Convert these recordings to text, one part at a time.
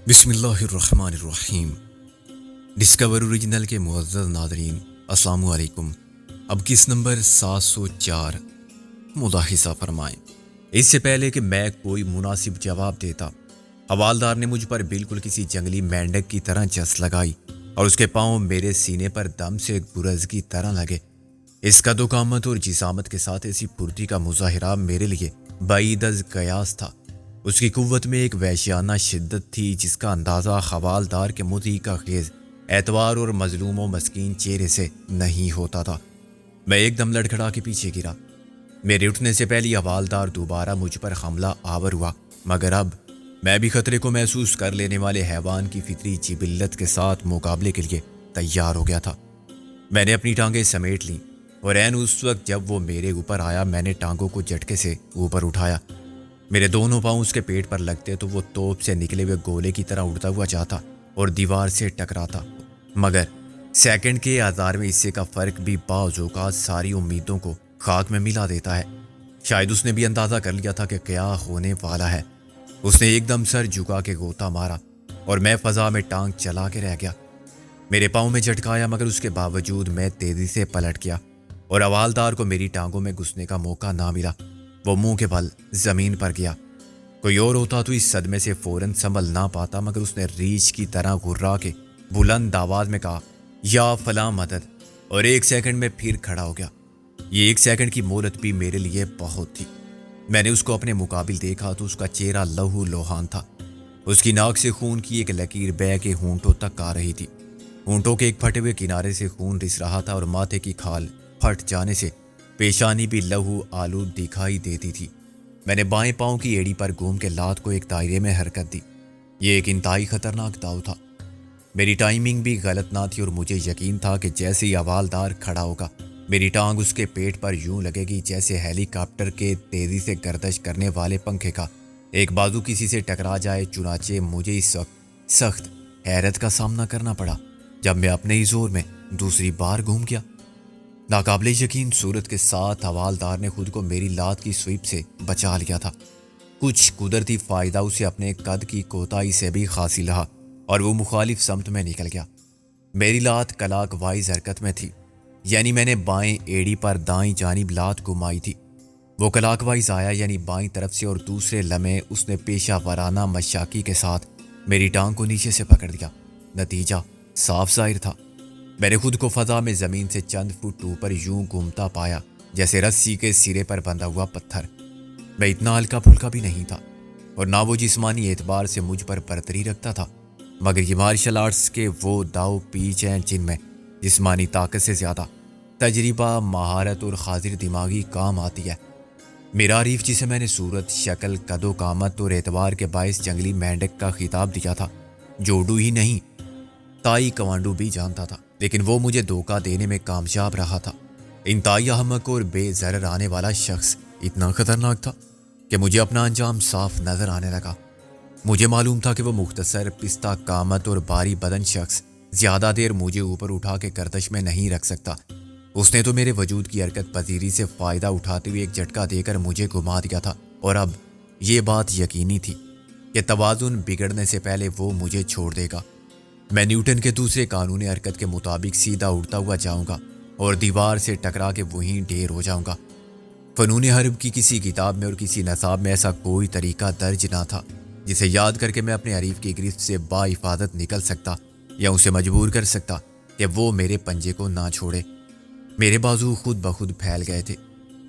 بسم اللہ الرحمن الرحیم۔ ڈسکور اوریجنل کے معزز ناظرین، السلام علیکم۔ اب کس نمبر 704 ملاحظہ فرمائیں۔ اس سے پہلے کہ میں کوئی مناسب جواب دیتا، حوالدار نے مجھ پر بالکل کسی جنگلی مینڈک کی طرح جس لگائی اور اس کے پاؤں میرے سینے پر دم سے گرز کی طرح لگے۔ اس کا قامت اور جسامت کے ساتھ ایسی پھرتی کا مظاہرہ میرے لیے بعید از قیاس تھا۔ اس کی قوت میں ایک وحشیانہ شدت تھی جس کا اندازہ حوالدار کے مدعی کا خیز اعتبار اور مظلوم و مسکین چہرے سے نہیں ہوتا تھا۔ میں ایک دم لڑکھڑا کے پیچھے گرا۔ میرے اٹھنے سے پہلے حوالدار دوبارہ مجھ پر حملہ آور ہوا، مگر اب میں بھی خطرے کو محسوس کر لینے والے حیوان کی فطری جبلت کے ساتھ مقابلے کے لیے تیار ہو گیا تھا۔ میں نے اپنی ٹانگیں سمیٹ لیں اور عین اس وقت جب وہ میرے اوپر آیا میں نے ٹانگوں کو جھٹکے سے اوپر اٹھایا۔ میرے دونوں پاؤں اس کے پیٹ پر لگتے تو وہ توپ سے نکلے ہوئے گولے کی طرح اڑتا ہوا جاتا اور دیوار سے ٹکراتا، مگر سیکنڈ کے 1000ویں حصے کا فرق بھی بعض اوقات ساری امیدوں کو خاک میں ملا دیتا ہے۔ شاید اس نے بھی اندازہ کر لیا تھا کہ کیا ہونے والا ہے۔ اس نے ایک دم سر جھکا کے غوطہ مارا اور میں فضا میں ٹانگ چلا کے رہ گیا۔ میرے پاؤں میں جھٹکایا مگر اس کے باوجود میں تیزی سے پلٹ گیا اور حوالدار کو میری ٹانگوں میں گھسنے کا موقع نہ ملا۔ وہ منہ کے بل زمین پر گیا۔ کوئی اور ہوتا تو اس صدمے سے فوراً سنبھل نہ پاتا، مگر اس نے ریچھ کی طرح گھرا کے بلند آواز میں کہا، یا فلاں مدد، اور ایک سیکنڈ میں پھر کھڑا ہو گیا۔ یہ ایک سیکنڈ کی مہلت بھی میرے لیے بہت تھی۔ میں نے اس کو اپنے مقابل دیکھا تو اس کا چہرہ لہو لوہان تھا۔ اس کی ناک سے خون کی ایک لکیر بہہ کے ہونٹوں تک آ رہی تھی۔ ہونٹوں کے ایک پھٹے ہوئے کنارے سے خون رس رہا تھا اور ماتھے کی کھال پھٹ جانے سے پیشانی بھی لہو آلود دکھائی دیتی تھی۔ میں نے بائیں پاؤں کی ایڑی پر گھوم کے لات کو ایک دائرے میں حرکت دی۔ یہ ایک انتہائی خطرناک داؤ تھا۔ میری ٹائمنگ بھی غلط نہ تھی اور مجھے یقین تھا کہ جیسے ہی حوالدار کھڑا ہوگا میری ٹانگ اس کے پیٹ پر یوں لگے گی جیسے ہیلی کاپٹر کے تیزی سے گردش کرنے والے پنکھے کا ایک بازو کسی سے ٹکرا جائے۔ چنانچہ مجھے اس وقت سخت حیرت کا سامنا کرنا پڑا جب میں اپنے ہی زور میں دوسری بار گھوم گیا۔ ناقابل یقین صورت کے ساتھ حوالدار نے خود کو میری لات کی سویپ سے بچا لیا تھا۔ کچھ قدرتی فائدہ اسے اپنے قد کی کوتاہی سے بھی حاصل رہا اور وہ مخالف سمت میں نکل گیا۔ میری لات کلاک وائز حرکت میں تھی، یعنی میں نے بائیں ایڑی پر دائیں جانب لات گھمائی تھی۔ وہ کلاک وائز آیا یعنی بائیں طرف سے، اور دوسرے لمحے اس نے پیشہ ورانہ مشاقی کے ساتھ میری ٹانگ کو نیچے سے پکڑ دیا۔ نتیجہ صاف ظاہر تھا۔ میں نے خود کو فضا میں زمین سے چند فٹ اوپر یوں گھومتا پایا جیسے رسی کے سرے پر بندھا ہوا پتھر۔ میں اتنا ہلکا پھلکا بھی نہیں تھا اور نہ وہ جسمانی اعتبار سے مجھ پر برتری رکھتا تھا، مگر یہ مارشل آرٹس کے وہ داؤ پیچ ہیں جن میں جسمانی طاقت سے زیادہ تجربہ، مہارت اور حاضر دماغی کام آتی ہے۔ میرا حریف، جسے میں نے صورت، شکل، قد و قامت اور اعتبار کے باعث جنگلی مینڈک کا خطاب دیا تھا، جوڈو ہی نہیں تائی کوانڈو بھی جانتا تھا، لیکن وہ مجھے دھوکہ دینے میں کامیاب رہا تھا۔ انتہائی احمق اور بے ضرر آنے والا شخص اتنا خطرناک تھا کہ مجھے اپنا انجام صاف نظر آنے لگا۔ مجھے معلوم تھا کہ وہ مختصر پستہ قامت اور بھاری بدن شخص زیادہ دیر مجھے اوپر اٹھا کے گردش میں نہیں رکھ سکتا۔ اس نے تو میرے وجود کی حرکت پذیری سے فائدہ اٹھاتے ہوئے ایک جھٹکا دے کر مجھے گھما دیا تھا، اور اب یہ بات یقینی تھی کہ توازن بگڑنے سے پہلے وہ مجھے چھوڑ دے گا۔ میں نیوٹن کے دوسرے قانون حرکت کے مطابق سیدھا اڑتا ہوا جاؤں گا اور دیوار سے ٹکرا کے وہیں ڈھیر ہو جاؤں گا۔ فنون حرب کی کسی کتاب میں اور کسی نصاب میں ایسا کوئی طریقہ درج نہ تھا جسے یاد کر کے میں اپنے حریف کی گرفت سے باحفاظت نکل سکتا یا اسے مجبور کر سکتا کہ وہ میرے پنجے کو نہ چھوڑے۔ میرے بازو خود بخود پھیل گئے تھے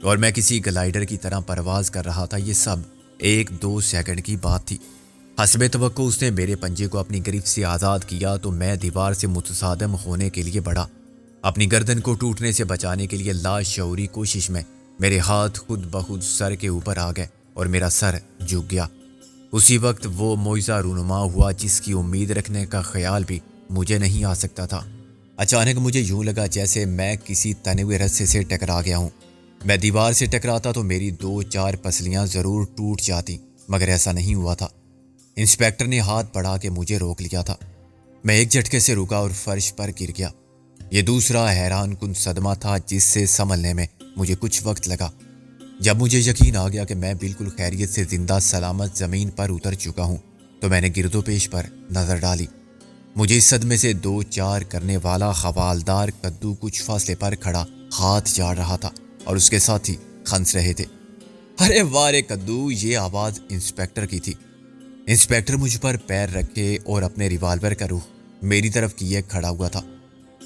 اور میں کسی گلائیڈر کی طرح پرواز کر رہا تھا۔ یہ سب 1-2 سیکنڈ کی بات تھی۔ حسب توقع اس نے میرے پنجے کو اپنی گرفت سے آزاد کیا تو میں دیوار سے متصادم ہونے کے لیے بڑھا۔ اپنی گردن کو ٹوٹنے سے بچانے کے لیے لاشعوری کوشش میں میرے ہاتھ خود بخود سر کے اوپر آ گئے اور میرا سر جھک گیا۔ اسی وقت وہ معجزہ رونما ہوا جس کی امید رکھنے کا خیال بھی مجھے نہیں آ سکتا تھا۔ اچانک مجھے یوں لگا جیسے میں کسی تنے ہوئے رسے سے ٹکرا گیا ہوں۔ میں دیوار سے ٹکراتا تو میری 2-4 پسلیاں ضرور ٹوٹ جاتی، مگر ایسا نہیں ہوا تھا۔ انسپیکٹر نے ہاتھ بڑھا کے مجھے روک لیا تھا۔ میں ایک جھٹکے سے رکا اور فرش پر گر گیا۔ یہ دوسرا حیران کن صدمہ تھا جس سے سنبھلنے میں مجھے کچھ وقت لگا۔ جب مجھے یقین آ گیا کہ میں بالکل خیریت سے زندہ سلامت زمین پر اتر چکا ہوں تو میں نے گرد و پیش پر نظر ڈالی۔ مجھے اس صدمے سے دو چار کرنے والا حوالدار کدو کچھ فاصلے پر کھڑا ہاتھ جاڑ رہا تھا اور اس کے ساتھی ہنس رہے تھے۔ ارے وارے کدو، یہ آواز انسپیکٹر کی تھی۔ انسپیکٹر مجھ پر پیر رکھے اور اپنے ریوالور کا رخ میری طرف کیے کھڑا ہوا تھا۔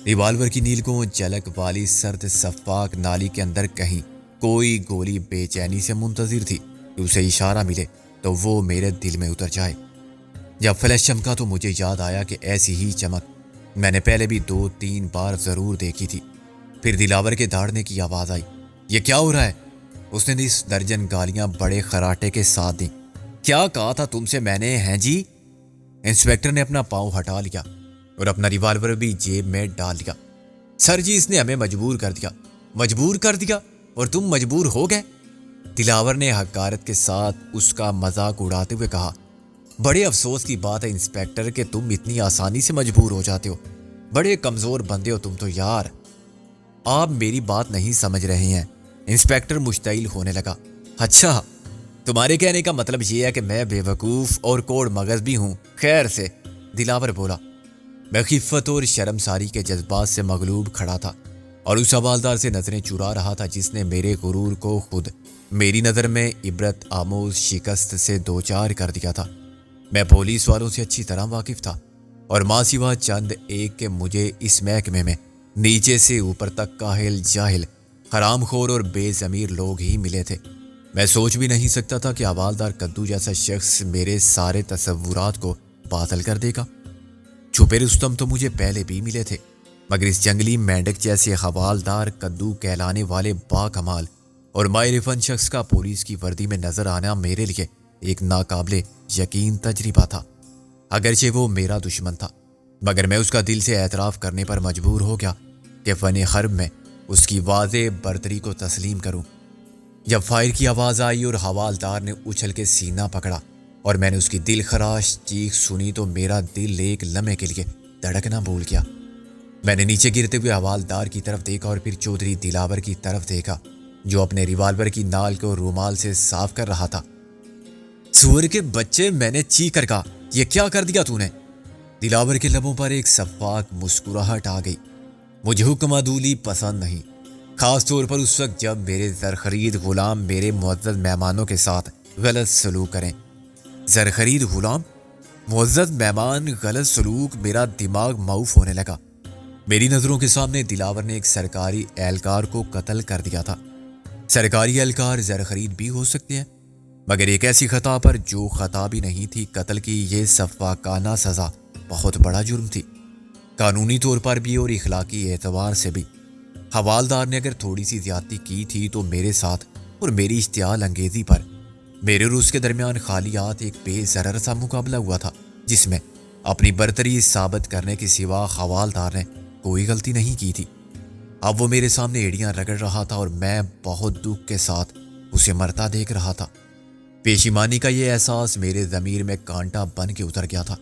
ریوالور کی نیل کو جھلک والی سرد شفاف نالی کے اندر کہیں کوئی گولی بے چینی سے منتظر تھی کہ اسے اشارہ ملے تو وہ میرے دل میں اتر جائے۔ جب فلیش چمکا تو مجھے یاد آیا کہ ایسی ہی چمک میں نے پہلے بھی 2-3 بار ضرور دیکھی تھی۔ پھر دلاور کے دھاڑنے کی آواز آئی۔ یہ کیا ہو رہا ہے؟ اس نے 20 درجن گالیاں بڑے خراٹے کے ساتھ دیں۔ کیا کہا تھا تم سے میں نے، ہیں جی؟ انسپیکٹر نے اپنا پاؤں ہٹا لیا اور اپنا ریوالور بھی جیب میں ڈال لیا۔ سر جی، اس نے ہمیں مجبور کر دیا۔ مجبور کر دیا؟ اور تم مجبور ہو گئے؟ دلاور نے حقارت کے ساتھ اس کا مذاق اڑاتے ہوئے کہا۔ بڑے افسوس کی بات ہے انسپیکٹر کہ تم اتنی آسانی سے مجبور ہو جاتے ہو۔ بڑے کمزور بندے ہو تم تو یار۔ آپ میری بات نہیں سمجھ رہے ہیں۔ انسپیکٹر مشتعل ہونے لگا۔ اچھا، تمہارے کہنے کا مطلب یہ ہے کہ میں بے وقوف اور کوڑ مغز بھی ہوں؟ خیر سے، دلاور بولا۔ میں خفت اور شرمساری کے جذبات سے مغلوب کھڑا تھا اور اس حوالدار سے نظریں چرا رہا تھا جس نے میرے غرور کو خود میری نظر میں عبرت آموز شکست سے دوچار کر دیا تھا۔ میں پولیس والوں سے اچھی طرح واقف تھا اور ماں سوا چند ایک کہ مجھے اس محکمے میں نیچے سے اوپر تک کاہل جاہل حرام خور اور بے ضمیر لوگ ہی ملے تھے۔ میں سوچ بھی نہیں سکتا تھا کہ حوالدار کدو جیسا شخص میرے سارے تصورات کو باطل کر دے گا۔ چھپے رستم تو مجھے پہلے بھی ملے تھے، مگر اس جنگلی مینڈک جیسے حوالدار کدو کہلانے والے با کمال اور ماہر فن شخص کا پولیس کی وردی میں نظر آنا میرے لیے ایک ناقابل یقین تجربہ تھا۔ اگرچہ وہ میرا دشمن تھا، مگر میں اس کا دل سے اعتراف کرنے پر مجبور ہو گیا کہ فن حرب میں اس کی واضح برتری کو تسلیم کروں۔ جب فائر کی آواز آئی اور حوالدار نے اچھل کے سینہ پکڑا اور میں نے اس کی دل خراش چیخ سنی تو میرا دل ایک لمحے کے لیے دھڑکنا بھول گیا۔ میں نے نیچے گرتے ہوئے حوالدار کی طرف دیکھا اور پھر چودھری دلاور کی طرف دیکھا جو اپنے ریوالور کی نال کو رومال سے صاف کر رہا تھا۔ سور کے بچے، میں نے چیخ کر کہا، یہ کیا کر دیا تو نے؟ دلاور کے لبوں پر ایک شفاف مسکراہٹ آ گئی۔ مجھے حکم عدولی پسند نہیں، خاص طور پر اس وقت جب میرے زرخرید غلام میرے معزز مہمانوں کے ساتھ غلط سلوک کریں۔ زرخرید غلام؟ معزز مہمان، غلط سلوک؟ میرا دماغ معوف ہونے لگا۔ میری نظروں کے سامنے دلاور نے ایک سرکاری اہلکار کو قتل کر دیا تھا۔ سرکاری اہلکار زرخرید بھی ہو سکتے ہیں، مگر ایک ایسی خطا پر جو خطا بھی نہیں تھی، قتل کی یہ شفاقانہ سزا بہت بڑا جرم تھی، قانونی طور پر بھی اور اخلاقی اعتبار سے بھی۔ حوالدار نے اگر تھوڑی سی زیادتی کی تھی تو میرے ساتھ اور میری اشتعال انگیزی پر میرے اور اس کے درمیان خالیات ایک بے ضرر سا مقابلہ ہوا تھا جس میں اپنی برتری ثابت کرنے کے سوا حوالدار نے کوئی غلطی نہیں کی تھی۔ اب وہ میرے سامنے ایڑیاں رگڑ رہا تھا اور میں بہت دکھ کے ساتھ اسے مرتا دیکھ رہا تھا۔ پیشیمانی کا یہ احساس میرے ضمیر میں کانٹا بن کے اتر گیا تھا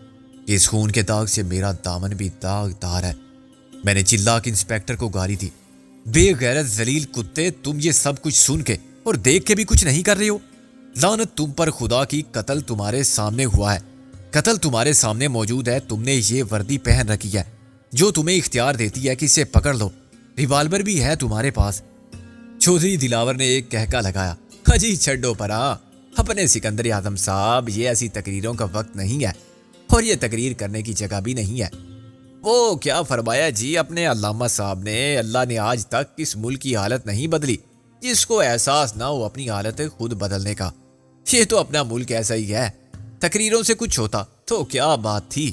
کہ اس خون کے داغ سے میرا دامن بھی داغ دار ہے۔ میں نے چلا کے انسپیکٹر کو گالی دی۔ بے غیرت ذلیل کتے، تم یہ سب کچھ سن کے اور دیکھ کے بھی کچھ نہیں کر رہے ہو؟ لعنت تم پر خدا کی، قتل تمہارے سامنے ہوا ہے، قتل تمہارے سامنے موجود ہے۔ تم نے یہ وردی پہن رکھی ہے جو تمہیں اختیار دیتی ہے کہ اسے پکڑ لو، ریوالور بھی ہے تمہارے پاس۔ چودھری دلاور نے ایک کہکا لگایا۔ جی چھڈو پرا اپنے سکندر اعظم صاحب، یہ ایسی تقریروں کا وقت نہیں ہے اور یہ تقریر کرنے کی جگہ بھی نہیں ہے۔ وہ کیا فرمایا جی اپنے علامہ صاحب نے، اللہ نے آج تک اس ملک کی حالت نہیں بدلی جس کو احساس نہ ہو اپنی حالت خود بدلنے کا۔ یہ تو اپنا ملک ایسا ہی ہے، تقریروں سے کچھ ہوتا تو کیا بات تھی۔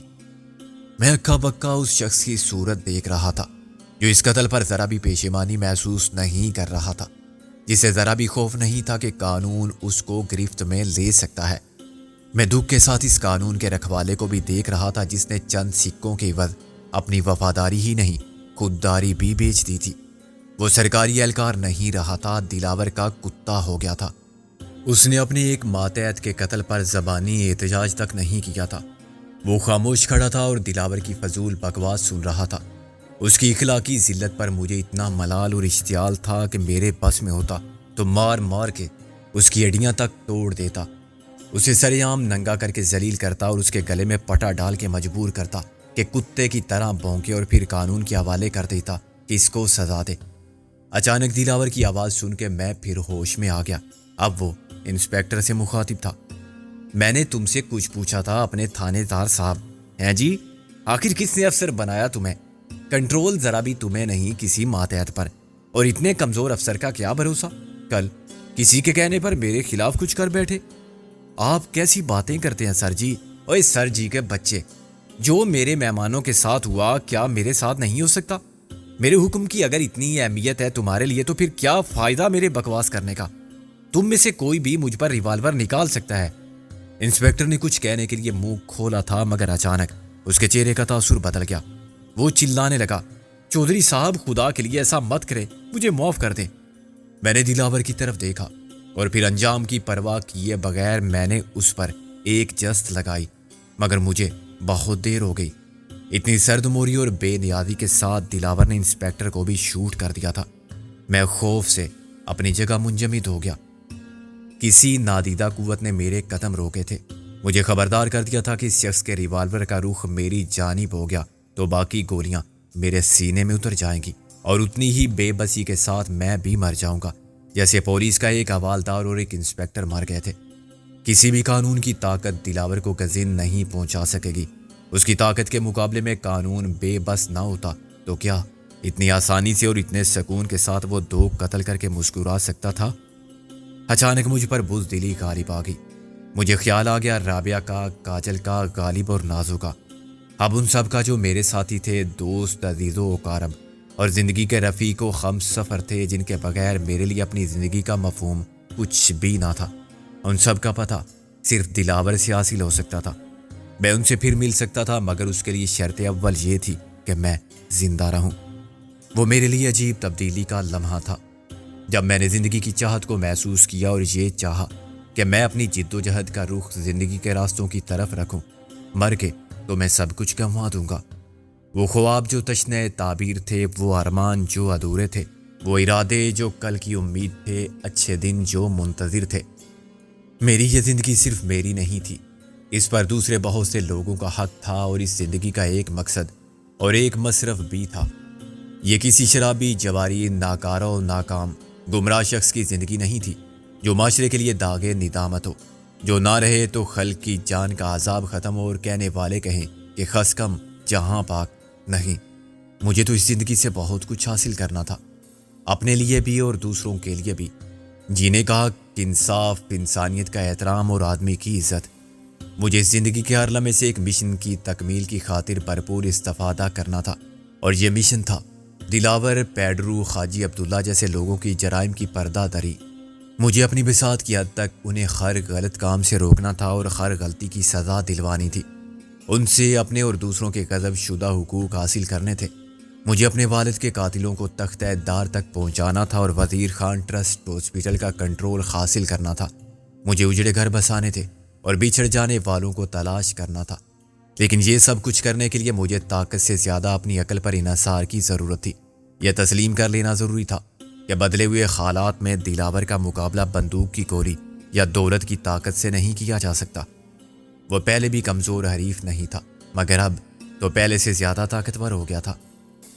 میں اکا بکا اس شخص کی صورت دیکھ رہا تھا جو اس قتل پر ذرا بھی پشیمانی محسوس نہیں کر رہا تھا، جسے ذرا بھی خوف نہیں تھا کہ قانون اس کو گرفت میں لے سکتا ہے۔ میں دکھ کے ساتھ اس قانون کے رکھوالے کو بھی دیکھ رہا تھا جس نے چند سکوں کے عوض اپنی وفاداری ہی نہیں خودداری بھی بیچ دی تھی۔ وہ سرکاری اہلکار نہیں رہا تھا، دلاور کا کتا ہو گیا تھا۔ اس نے اپنے ایک ماتحت کے قتل پر زبانی احتجاج تک نہیں کیا تھا۔ وہ خاموش کھڑا تھا اور دلاور کی فضول بکواس سن رہا تھا۔ اس کی اخلاقی ذلت پر مجھے اتنا ملال اور اشتعال تھا کہ میرے بس میں ہوتا تو مار مار کے اس کی ہڈیاں تک توڑ دیتا۔ اسے سریعام ننگا کر کے ذلیل کرتا اور اس کے گلے میں پٹا ڈال کے مجبور کرتا کہ کتے کی طرح بھونکے اور پھر قانون کے حوالے کر دیتا کہ اس کو سزا دے۔ اچانک دلاور کی آواز سن کے میں پھر ہوش میں آ گیا۔ اب وہ انسپیکٹر سے مخاطب تھا۔ میں نے تم سے کچھ پوچھا تھا اپنے تھانے دار صاحب، ہیں جی؟ آخر کس نے افسر بنایا تمہیں؟ کنٹرول ذرا بھی تمہیں نہیں کسی ماتحت پر، اور اتنے کمزور افسر کا کیا بھروسہ؟ کل کسی کے کہنے پر میرے خلاف کچھ کر بیٹھے۔ آپ کیسی باتیں کرتے ہیں سر جی؟ اوے سر جی کے بچے، جو میرے مہمانوں کے ساتھ ہوا کیا میرے ساتھ نہیں ہو سکتا؟ میرے حکم کی اگر اتنی اہمیت ہے تمہارے لیے تو پھر کیا فائدہ میرے بکواس کرنے کا؟ تم میں سے کوئی بھی مجھ پر ریوالور نکال سکتا ہے۔ انسپیکٹر نے کچھ کہنے کے لیے منہ کھولا تھا مگر اچانک اس کے چہرے کا تاثر بدل گیا۔ وہ چلانے لگا، چودھری صاحب خدا کے لیے ایسا مت کرے، مجھے معاف کر دیں۔ میں نے دلاور کی طرف دیکھا اور پھر انجام کی پرواہ کیے بغیر میں نے اس پر ایک جست لگائی، مگر مجھے بہت دیر ہو گئی۔ اتنی سرد موری اور بے نیازی کے ساتھ دلاور نے انسپیکٹر کو بھی شوٹ کر دیا تھا۔ میں خوف سے اپنی جگہ منجمد ہو گیا۔ کسی نادیدہ قوت نے میرے قدم روکے تھے، مجھے خبردار کر دیا تھا کہ اس شخص کے ریوالور کا رخ میری جانب ہو گیا تو باقی گولیاں میرے سینے میں اتر جائیں گی اور اتنی ہی بے بسی کے ساتھ میں بھی مر جاؤں گا جیسے پولیس کا ایک حوالدار اور ایک انسپیکٹر مر گئے تھے۔ کسی بھی قانون کی طاقت دلاور کو گزین نہیں پہنچا سکے گی۔ اس کی طاقت کے مقابلے میں قانون بے بس نہ ہوتا تو کیا اتنی آسانی سے اور اتنے سکون کے ساتھ وہ دو قتل کر کے مسکرا سکتا تھا؟ اچانک مجھ پر بزدلی غالب آ گئی۔ مجھے خیال آ گیا رابعہ کا، کاجل کا، غالب اور نازو کا، اب ان سب کا جو میرے ساتھی تھے، دوست، عزیز و اقارب اور زندگی کے رفیق و ہم سفر تھے، جن کے بغیر میرے لیے اپنی زندگی کا مفہوم کچھ بھی نہ تھا۔ ان سب کا پتہ صرف دلاور سے حاصل ہو سکتا تھا۔ میں ان سے پھر مل سکتا تھا مگر اس کے لیے شرط اول یہ تھی کہ میں زندہ رہوں۔ وہ میرے لیے عجیب تبدیلی کا لمحہ تھا جب میں نے زندگی کی چاہت کو محسوس کیا اور یہ چاہا کہ میں اپنی جد و جہد کا رخ زندگی کے راستوں کی طرف رکھوں۔ مر کے تو میں سب کچھ گنوا دوں گا۔ وہ خواب جو تشنہ تعبیر تھے، وہ ارمان جو ادھورے تھے، وہ ارادے جو کل کی امید تھے، اچھے دن جو منتظر تھے۔ میری یہ زندگی صرف میری نہیں تھی، اس پر دوسرے بہت سے لوگوں کا حق تھا اور اس زندگی کا ایک مقصد اور ایک مصرف بھی تھا۔ یہ کسی شرابی، جواری، ناکارہ و ناکام، گمراہ شخص کی زندگی نہیں تھی جو معاشرے کے لیے داغے ندامت ہو، جو نہ رہے تو خلق کی جان کا عذاب ختم اور کہنے والے کہیں کہ خس کم جہاں پاک نہیں۔ مجھے تو اس زندگی سے بہت کچھ حاصل کرنا تھا، اپنے لیے بھی اور دوسروں کے لیے بھی۔ جینے کا حق، انصاف، انسانیت کا احترام اور آدمی کی عزت۔ مجھے اس زندگی کے ہر لمحے سے ایک مشن کی تکمیل کی خاطر بھرپور استفادہ کرنا تھا، اور یہ مشن تھا دلاور، پیڈرو، خاجی عبداللہ جیسے لوگوں کی جرائم کی پردہ دری۔ مجھے اپنی بساط کی حد تک انہیں ہر غلط کام سے روکنا تھا اور ہر غلطی کی سزا دلوانی تھی۔ ان سے اپنے اور دوسروں کے غصب شدہ حقوق حاصل کرنے تھے۔ مجھے اپنے والد کے قاتلوں کو تختہ دار تک پہنچانا تھا اور وزیر خان ٹرسٹ ہاسپٹل کا کنٹرول حاصل کرنا تھا۔ مجھے اجڑے گھر بسانے تھے اور بچھڑ جانے والوں کو تلاش کرنا تھا۔ لیکن یہ سب کچھ کرنے کے لیے مجھے طاقت سے زیادہ اپنی عقل پر انحصار کی ضرورت تھی۔ یہ تسلیم کر لینا ضروری تھا کہ بدلے ہوئے حالات میں دلاور کا مقابلہ بندوق کی گولی یا دولت کی طاقت سے نہیں کیا جا سکتا۔ وہ پہلے بھی کمزور حریف نہیں تھا مگر اب تو پہلے سے زیادہ طاقتور ہو گیا تھا۔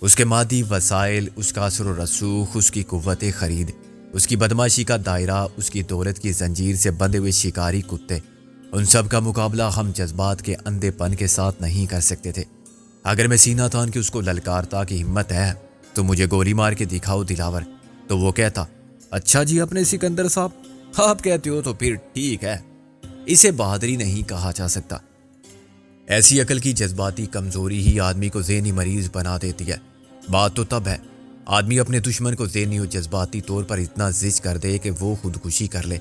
اس کے مادی وسائل، اس کا اثر و رسوخ، اس کی قوت خرید، اس کی بدماشی کا دائرہ، اس کی دولت کی زنجیر سے بندھے ہوئے شکاری کتے، ان سب کا مقابلہ ہم جذبات کے اندھے پن کے ساتھ نہیں کر سکتے تھے۔ اگر میں سینہ تان کے اس کو للکارتا کہ ہمت ہے تو مجھے گولی مار کے دکھاؤ دلاور، تو وہ کہتا، اچھا جی اپنے سکندر صاحب، آپ کہتے ہو تو پھر ٹھیک ہے۔ اسے بہادری نہیں کہا جا سکتا۔ ایسی عقل کی جذباتی کمزوری ہی آدمی کو ذہنی مریض بنا دیتی ہے۔ بات تو تب ہے آدمی اپنے دشمن کو ذہنی و جذباتی طور پر اتنا زج کر دے کہ وہ خودکشی کر لے۔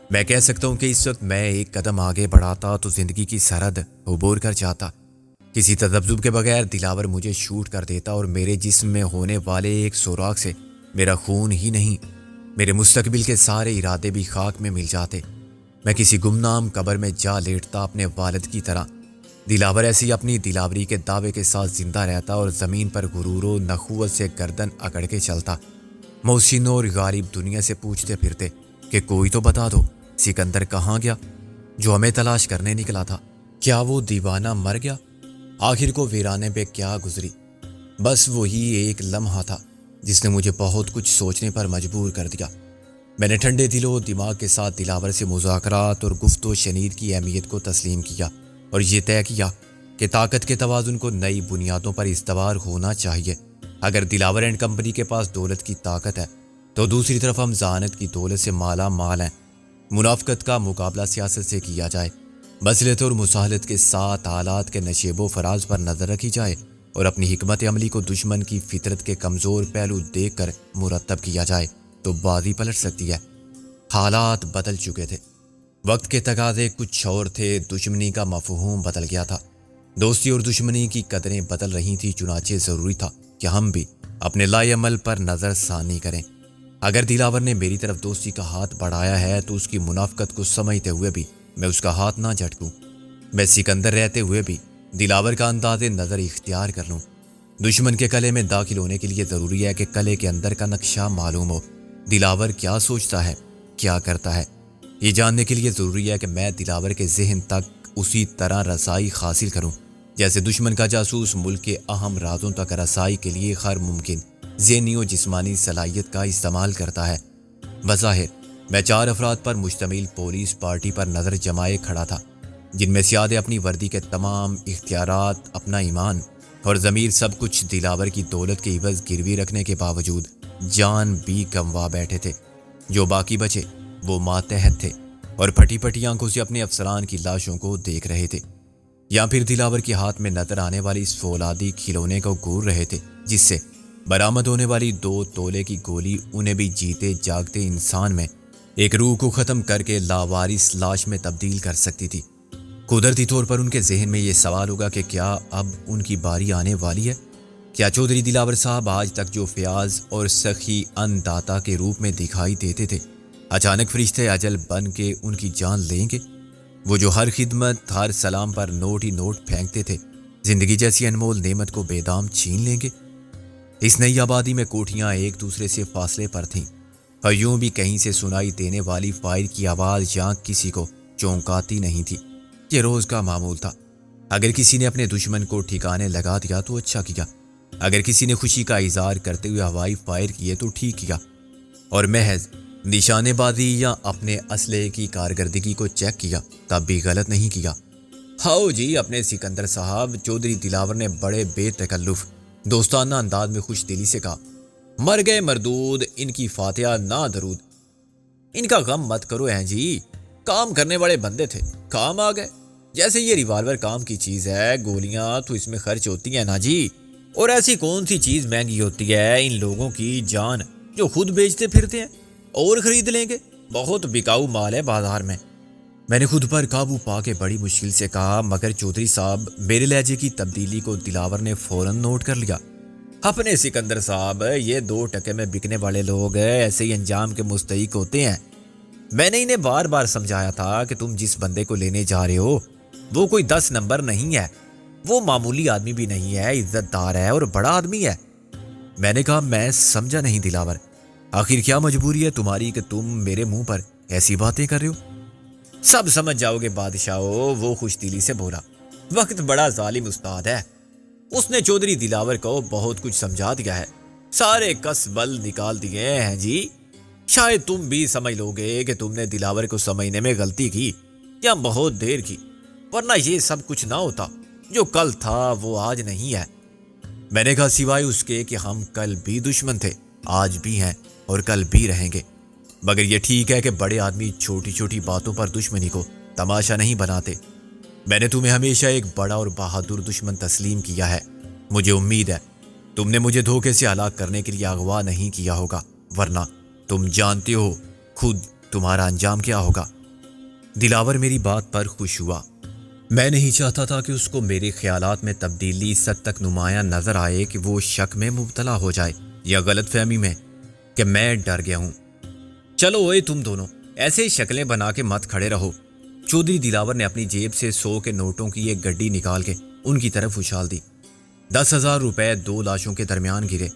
میں کہہ سکتا ہوں کہ اس وقت میں ایک قدم آگے بڑھاتا تو زندگی کی سرحد عبور کر جاتا۔ کسی تذبذب کے بغیر دلاور مجھے شوٹ کر دیتا اور میرے جسم میں ہونے والے ایک سوراخ سے میرا خون ہی نہیں، میرے مستقبل کے سارے ارادے بھی خاک میں مل جاتے۔ میں کسی گمنام قبر میں جا لیٹتا اپنے والد کی طرح۔ دلاور ایسی اپنی دلاوری کے دعوے کے ساتھ زندہ رہتا اور زمین پر غرور و نخوت سے گردن اکڑ کے چلتا۔ محسن اور غالب دنیا سے پوچھتے پھرتے کہ کوئی تو بتا دو سکندر کہاں گیا۔ جو ہمیں تلاش کرنے نکلا تھا؟ کیا وہ دیوانہ مر گیا؟ آخر کو ویرانے پہ کیا گزری؟ بس وہی ایک لمحہ تھا جس نے مجھے بہت کچھ سوچنے پر مجبور کر دیا۔ میں نے ٹھنڈے دل و دماغ کے ساتھ دلاور سے مذاکرات اور گفت و شنید کی اہمیت کو تسلیم کیا اور یہ طے کیا کہ طاقت کے توازن کو نئی بنیادوں پر استوار ہونا چاہیے۔ اگر دلاور اینڈ کمپنی کے پاس دولت کی طاقت ہے تو دوسری طرف ہم ذہانت کی دولت سے مالا مال ہیں۔ منافقت کا مقابلہ سیاست سے کیا جائے، مصلحت اور مصالحت کے ساتھ حالات کے نشیب و فراز پر نظر رکھی جائے اور اپنی حکمت عملی کو دشمن کی فطرت کے کمزور پہلو دیکھ کر مرتب کیا جائے تو بازی پلٹ سکتی ہے۔ حالات بدل چکے تھے، وقت کے تقاضے کچھ اور تھے، دشمنی کا مفہوم بدل گیا تھا، دوستی اور دشمنی کی قدریں بدل رہی تھیں۔ چنانچہ ضروری تھا کہ ہم بھی اپنے لائے عمل پر نظر ثانی کریں۔ اگر دلاور نے میری طرف دوستی کا ہاتھ بڑھایا ہے تو اس کی منافقت کو سمجھتے ہوئے بھی میں اس کا ہاتھ نہ جھٹکوں۔ میں سکندر رہتے ہوئے بھی دلاور کا انداز نظر اختیار کر لوں۔ دشمن کے قلعے میں داخل ہونے کے لیے ضروری ہے کہ قلعے کے اندر کا نقشہ معلوم ہو، دلاور کیا سوچتا ہے، کیا کرتا ہے۔ یہ جاننے کے لیے ضروری ہے کہ میں دلاور کے ذہن تک اسی طرح رسائی حاصل کروں جیسے دشمن کا جاسوس ملک کے اہم رازوں تک رسائی کے لیے ہر ممکن ذہنی و جسمانی صلاحیت کا استعمال کرتا ہے۔ بظاہر میں 4 افراد پر مشتمل پولیس پارٹی پر نظر جمائے کھڑا تھا، جن میں سیادے اپنی وردی کے تمام اختیارات، اپنا ایمان اور ضمیر سب کچھ دلاور کی دولت کے عوض گروی رکھنے کے باوجود جان بھی گنوا بیٹھے تھے۔ جو باقی بچے وہ ماتحت تھے اور پھٹی پھٹی آنکھوں سے اپنے افسران کی لاشوں کو دیکھ رہے تھے، یا پھر دلاور کے ہاتھ میں نظر آنے والی اس فولادی کھلونے کو گور رہے تھے جس سے برآمد ہونے والی 2 تولے کی گولی انہیں بھی جیتے جاگتے انسان میں ایک روح کو ختم کر کے لاوارث لاش میں تبدیل کر سکتی تھی۔ قدرتی طور پر ان کے ذہن میں یہ سوال ہوگا کہ کیا اب ان کی باری آنے والی ہے؟ کیا چودھری دلاور صاحب آج تک جو فیاض اور سخی انداتا کے روپ میں دکھائی دیتے تھے، اچانک فرشتے اجل بن کے ان کی جان لیں گے؟ وہ جو ہر خدمت، ہر سلام پر نوٹ ہی نوٹ پھینکتے تھے، زندگی جیسی انمول نعمت کو بے دام چھین لیں گے؟ اس نئی آبادی میں کوٹھیاں ایک دوسرے سے فاصلے پر تھیں اور یوں بھی کہیں سے سنائی دینے والی فائر کی آواز یہاں کسی کو چونکاتی نہیں تھی۔ یہ روز کا معمول تھا۔ اگر کسی نے اپنے دشمن کو ٹھکانے لگا دیا تو اچھا کیا، اگر کسی نے خوشی کا اظہار کرتے ہوئے ہوائی فائر کیے تو ٹھیک کیا، اور محض نشانے بازی یا اپنے اسلحے کی کارکردگی کو چیک کیا تب بھی غلط نہیں کیا۔ ہاؤ جی اپنے سکندر صاحب، چودھری دلاور نے بڑے بے تکلف دوستانہ انداز میں خوش دلی سے کہا، مر گئے مردود، ان کی فاتحہ نہ درود۔ ان کا غم مت کرو ہیں جی، کام کرنے والے بندے تھے، کام آ گئے۔ جیسے یہ ریوالور کام کی چیز ہے، گولیاں تو اس میں خرچ ہوتی ہیں نا جی، اور ایسی کون سی چیز مہنگی ہوتی ہے؟ ان لوگوں کی جان جو خود بیچتے پھرتے ہیں اور خرید لیں گے، بہت بکاؤ مال ہے بازار میں۔ میں نے خود پر قابو پا کے بڑی مشکل سے کہا، مگر چودھری صاحب، میرے لہجے کی تبدیلی کو دلاور نے فوراً نوٹ کر لیا۔ اپنے سکندر صاحب، یہ 2 ٹکے میں بکنے والے لوگ ایسے ہی انجام کے مستحق ہوتے ہیں۔ میں نے انہیں بار بار سمجھایا تھا کہ تم جس بندے کو لینے جا رہے ہو وہ کوئی 10 نمبر نہیں ہے، وہ معمولی آدمی بھی نہیں ہے، عزت دار ہے اور بڑا آدمی ہے۔ میں نے کہا، میں سمجھا نہیں دلاور، آخر کیا مجبوری ہے تمہاری کہ تم میرے منہ پر ایسی باتیں کر رہے ہو؟ سب سمجھ جاؤ گے بادشاہو، وہ خوش دلی سے بولا۔ وقت بڑا ظالم استاد ہے، اس نے چودھری دلاور کو بہت کچھ سمجھا دیا ہے، سارے کس بل نکال دیے ہیں جی۔ شاید تم بھی سمجھ لو گے کہ تم نے دلاور کو سمجھنے میں غلطی کی یا بہت دیر کی، ورنہ یہ سب کچھ نہ ہوتا۔ جو کل تھا وہ آج نہیں ہے۔ میں نے کہا، سوائے اس کے کہ ہم کل بھی دشمن تھے، آج بھی ہیں اور کل بھی رہیں گے، مگر یہ ٹھیک ہے کہ بڑے آدمی چھوٹی چھوٹی باتوں پر دشمنی کو تماشا نہیں بناتے۔ میں نے تمہیں ہمیشہ ایک بڑا اور بہادر دشمن تسلیم کیا ہے، مجھے امید ہے تم نے مجھے دھوکے سے ہلاک کرنے کے لیے اغوا نہیں کیا ہوگا، ورنہ تم جانتے ہو خود تمہارا انجام کیا ہوگا۔ دلاور میری بات پر خوش ہوا۔ میں نہیں چاہتا تھا کہ اس کو میرے خیالات میں تبدیلی اس حد تک نمایاں نظر آئے کہ وہ شک میں مبتلا ہو جائے یا غلط فہمی میں کہ میں ڈر گیا ہوں۔ چلو اوئے تم دونوں، ایسے ہی شکلیں بنا کے مت کھڑے رہو۔ چودھری دلاور نے اپنی جیب سے 100 کے نوٹوں کی ایک گڈی نکال کے ان کی طرف اچھال دی۔ 10,000 روپے 2 لاشوں کے درمیان گرے۔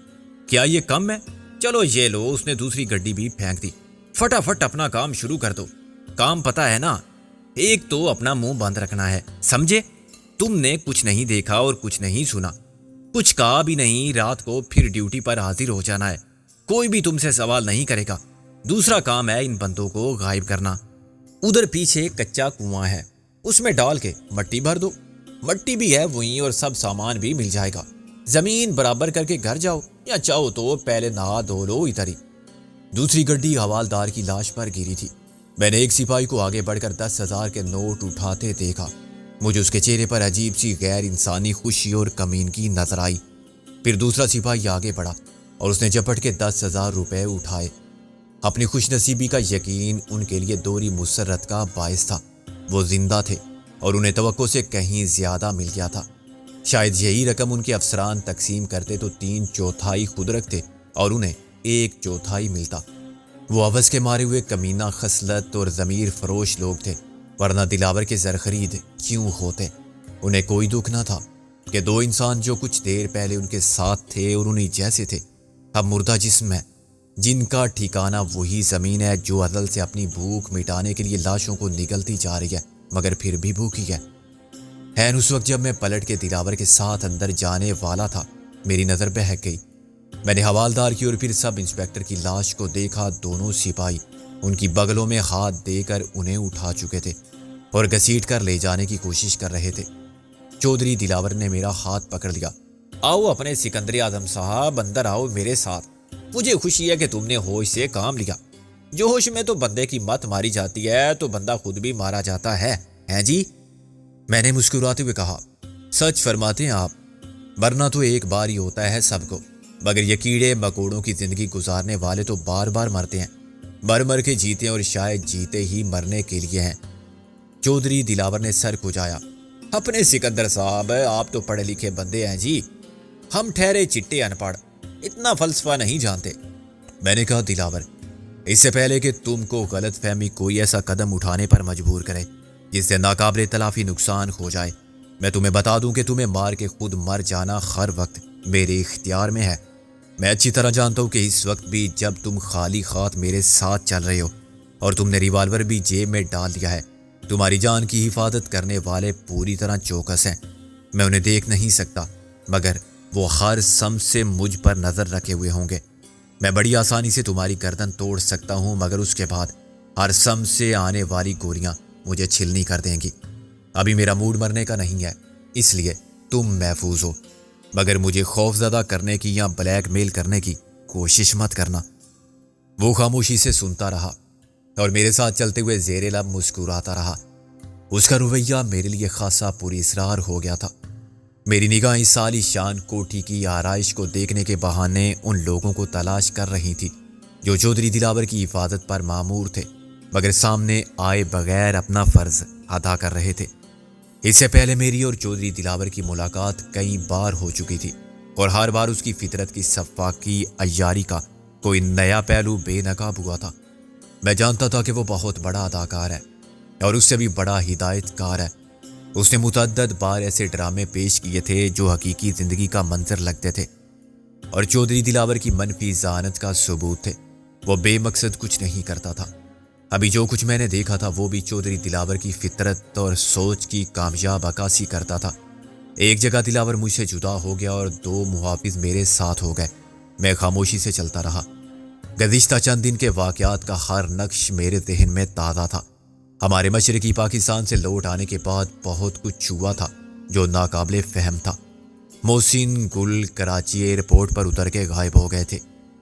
کیا یہ کم ہے؟ چلو یہ لو۔ اس نے دوسری گڈی بھی پھینک دی۔ فٹافٹ اپنا کام شروع کر دو، کام پتہ ہے نا، ایک تو اپنا منہ بند رکھنا ہے، سمجھے؟ تم نے کچھ نہیں دیکھا اور کچھ نہیں سنا، کچھ کہا بھی نہیں، رات کو پھر ڈیوٹی پر حاضر ہو جانا ہے، کوئی بھی تم سے سوال نہیں کرے گا۔ دوسرا کام ہے ان بندوں کو غائب کرنا۔ ادھر پیچھے کچا کنواں ہے، اس میں ڈال کے مٹی بھر دو، مٹی بھی ہے وہیں اور سب سامان بھی مل جائے گا۔ زمین برابر کر کے گھر جاؤ، یا چاہو تو پہلے نہا دھو لو ادھر ہی۔ دوسری گڈی حوالدار کی لاش پر گری تھی۔ میں نے ایک سپاہی کو آگے بڑھ کر 10,000 کے نوٹ اٹھاتے دیکھا۔ مجھے اس کے چہرے پر عجیب سی غیر انسانی خوشی اور کمینگی نظر آئی۔ پھر دوسرا سپاہی آگے بڑھا اور اس نے جھپٹ کے 10,000 روپے اٹھائے۔ اپنی خوش نصیبی کا یقین ان کے لیے دوہری مسرت کا باعث تھا۔ وہ زندہ تھے اور انہیں توقع سے کہیں زیادہ مل گیا تھا۔ شاید یہی رقم ان کے افسران تقسیم کرتے تو 3/4 خود رکھتے اور انہیں 1/4 ملتا۔ وہ ہوس کے مارے ہوئے کمینہ خصلت اور ضمیر فروش لوگ تھے، ورنہ دلاور کے زر خرید کیوں ہوتے؟ انہیں کوئی دکھ نہ تھا کہ دو انسان جو کچھ دیر پہلے ان کے ساتھ تھے اور انہیں جیسے تھے، اب مردہ جسم ہے، جن کا ٹھکانہ وہی زمین ہے جو ازل سے اپنی بھوک مٹانے کے لیے لاشوں کو نگلتی جا رہی ہے، مگر پھر بھی بھوکی ہے۔ اس وقت جب میں پلٹ کے دلاور کے ساتھ اندر جانے والا تھا، میری نظر بہک گئی۔ میں نے حوالدار کی اور پھر سب انسپکٹر کی لاش کو دیکھا۔ دونوں سپاہی ان کی بغلوں میں ہاتھ دے کر انہیں اٹھا چکے تھے اور گھسیٹ کر لے جانے کی کوشش کر رہے تھے۔ چودھری دلاور نے میرا ہاتھ پکڑ لیا۔ آؤ اپنے سکندر اعظم صاحب، اندر آؤ میرے ساتھ۔ مجھے خوشی ہے کہ تم نے ہوش سے کام لیا۔ جوش میں تو بندے کی مت ماری جاتی ہے تو بندہ خود بھی مارا جاتا ہے، ہیں جی؟ میں نے مسکراتے ہوئے کہا، سچ فرماتے ہیں آپ، مرنا تو ایک بار ہی ہوتا ہے سب کو، مگر یہ کیڑے مکوڑوں کی زندگی گزارنے والے تو بار بار مرتے ہیں، مر مر کے جیتے ہیں اور شاید جیتے ہی مرنے کے لیے ہیں۔ چودھری دلاور نے سر کھجایا۔ اپنے سکندر صاحب، آپ تو پڑھے لکھے بندے ہیں جی، ہم ٹھہرے چٹے ان پڑھ، اتنا فلسفہ نہیں جانتے۔ میں نے کہا، دلاور، اس سے پہلے کہ تم کو غلط فہمی کوئی ایسا قدم اٹھانے پر مجبور کرے جس سے ناقابل تلافی نقصان ہو جائے، میں تمہیں بتا دوں کہ تمہیں مار کے خود مر جانا ہر وقت میرے اختیار میں ہے۔ میں اچھی طرح جانتا ہوں کہ اس وقت بھی جب تم خالی ہاتھ میرے ساتھ چل رہے ہو اور تم نے ریوالور بھی جیب میں ڈال دیا ہے، تمہاری جان کی حفاظت کرنے والے پوری طرح چوکس ہیں۔ میں انہیں دیکھ نہیں سکتا، مگر وہ ہر سمت سے مجھ پر نظر رکھے ہوئے ہوں گے۔ میں بڑی آسانی سے تمہاری گردن توڑ سکتا ہوں، مگر اس کے بعد ہر سمت سے آنے والی گولیاں مجھے چھلنی کر دیں گی۔ ابھی میرا موڈ مرنے کا نہیں ہے، اس لیے تم محفوظ ہو، مگر مجھے خوف زدہ کرنے کی یا بلیک میل کرنے کی کوشش مت کرنا۔ وہ خاموشی سے سنتا رہا اور میرے ساتھ چلتے ہوئے زیر لب مسکراتا رہا۔ اس کا رویہ میرے لیے خاصا پوری اسرار ہو گیا تھا۔ میری نگاہیں سالی شان کوٹھی کی آرائش کو دیکھنے کے بہانے ان لوگوں کو تلاش کر رہی تھی جو چودھری دلاور کی حفاظت پر مامور تھے، مگر سامنے آئے بغیر اپنا فرض ادا کر رہے تھے۔ اس سے پہلے میری اور چودھری دلاور کی ملاقات کئی بار ہو چکی تھی اور ہر بار اس کی فطرت کی صفاقی عیاری کا کوئی نیا پہلو بے نقاب ہوا تھا۔ میں جانتا تھا کہ وہ بہت بڑا اداکار ہے اور اس سے بھی بڑا ہدایت کار ہے۔ اس نے متعدد بار ایسے ڈرامے پیش کیے تھے جو حقیقی زندگی کا منظر لگتے تھے اور چودھری دلاور کی منفی ذہانت کا ثبوت تھے۔ وہ بے مقصد کچھ نہیں کرتا تھا۔ ابھی جو کچھ میں نے دیکھا تھا وہ بھی چودھری دلاور کی فطرت اور سوچ کی کامیاب عکاسی کرتا تھا۔ ایک جگہ دلاور مجھ سے جدا ہو گیا اور 2 محافظ میرے ساتھ ہو گئے۔ میں خاموشی سے چلتا رہا۔ گزشتہ چند دن کے واقعات کا ہر نقش میرے ذہن میں تازہ تھا۔ ہمارے مشرقی پاکستان سے لوٹ آنے کے بعد بہت کچھ ہوا تھا جو ناقابل فہم تھا۔ محسن گل کراچی ایئرپورٹ پر اتر کے غائب ہو گئے تھے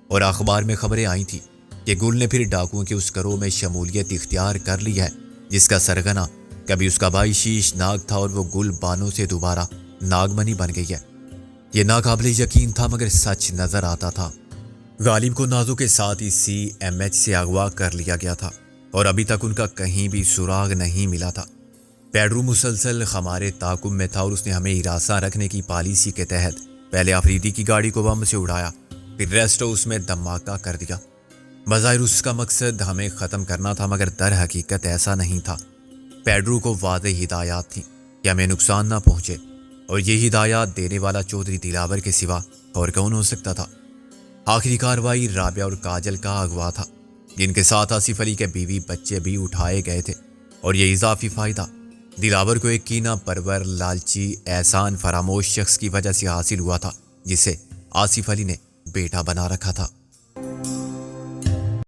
اور اخبار میں خبریں آئی تھیں کہ گل نے پھر ڈاکوؤں کے اس گروہ میں شمولیت اختیار کر لی ہے جس کا سرغنہ کبھی اس کا بھائی شیش ناگ تھا اور وہ گل بانوں سے دوبارہ ناگمنی بن گئی ہے۔ یہ ناقابل یقین تھا مگر سچ نظر آتا تھا۔ غالب کو نازو کے ساتھ ہی CMH سے اغوا کر لیا گیا تھا اور ابھی تک ان کا کہیں بھی سراغ نہیں ملا تھا۔ پیڈرو مسلسل ہمارے تعاقب میں تھا اور اس نے ہمیں ہراساں رکھنے کی پالیسی کے تحت پہلے آفریدی کی گاڑی کو بم سے اڑایا، پھر ریسٹ ہاؤس میں دھماکہ کر دیا۔ بظاہر اس کا مقصد ہمیں ختم کرنا تھا مگر در حقیقت ایسا نہیں تھا۔ پیڈرو کو واضح ہدایات تھیں کہ ہمیں نقصان نہ پہنچے اور یہ ہدایات دینے والا چودھری دلاور کے سوا اور کون ہو سکتا تھا۔ آخری کارروائی رابعہ اور کاجل کا اغوا تھا جن کے ساتھ آصف علی کے بیوی بچے بھی اٹھائے گئے تھے اور یہ اضافی فائدہ دلاور کو ایک کینہ پرور لالچی احسان فراموش شخص کی وجہ سے حاصل ہوا تھا جسے آصف علی نے بیٹا بنا رکھا تھا۔